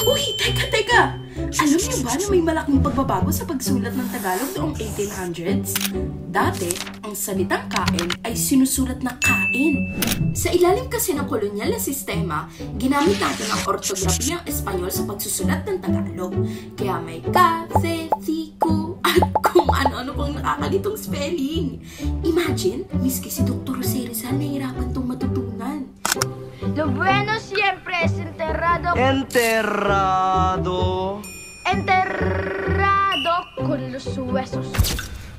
Uy, teka! Alam niyo ba na may malaking pagbabago sa pagsulat ng Tagalog noong 1800s? Dati, ang salitang kain ay sinusulat na kain. Sa ilalim kasi ng kolonyal na sistema, ginamit natin ang ortografiyang Espanyol sa pagsusulat ng Tagalog. Kaya may ka, se, si, ku, at kung ano-ano pang nakakalitong spelling. Imagine, miski si Dr. Jose Rizal nahihirapan itong matutunan. Lo bueno siempre es enterrado con los huesos.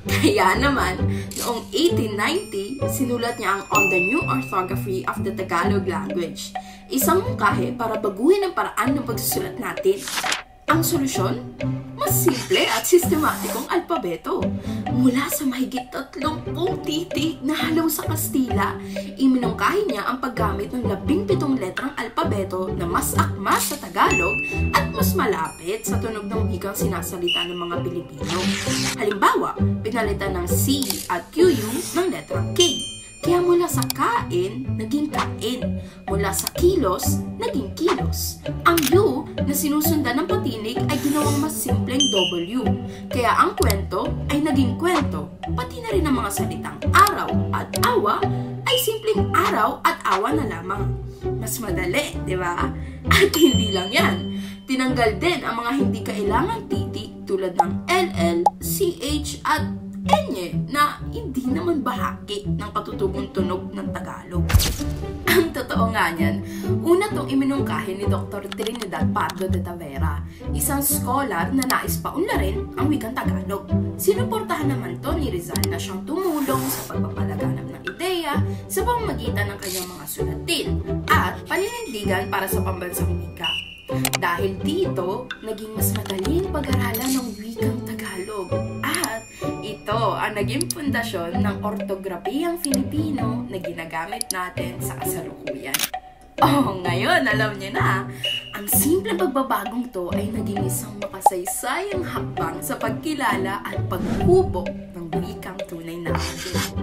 Kaya naman, noong 1890, sinulat niya ang On the New Orthography of the Tagalog Language, isang mungkahi para baguhin ang paraan ng pagsusulat natin. Ang solusyon? Mas simple at sistematikong alpabeto. Mula sa mahigit 30 titik na halaw sa Kastila, iminungkahi niya ang paggamit ng 17 letrang alpabeto na mas akma sa Tagalog at mas malapit sa tunog ng wikang sinasalita ng mga Pilipino. Halimbawa, pinalitan ng C at QU ng letrang K. Kaya mula sa kain, naging kain. Mula sa kilos, naging kilos. Ang U na sinusundan ng patinig ay ginawang mas simpleng W. Kaya ang kwento ay naging kwento. Pati na rin ang mga salitang araw at awa ay simpleng araw at awa na lamang. Mas madali, di ba? At hindi lang yan. Tinanggal din ang mga hindi kailangang titik tulad ng LL, CH at Enye na hindi naman bahagi ng katutubong tunog ng Tagalog. Ang totoo nga niyan, una tong iminungkahi ni Dr. Trinidad Pardo de Tavera, isang scholar na nais paunlarin ang wikang Tagalog. Sinuportahan naman to ni Rizal na siyang tumulong sa pagpapalaganap ng ideya sa pamamagitan ng kanyang mga sulatin at paninindigan para sa pambansang wika. Dahil dito, naging mas madaling pag-aralan ng wikang Tagalog at ito ang naging pundasyon ng ortografiyang Filipino na ginagamit natin sa kasalukuyan. Ngayon, alam niyo na, ang simple pagbabagong to ay naging isang makasaysayang hakbang sa pagkilala at paghubog ng wikang tunay na atin.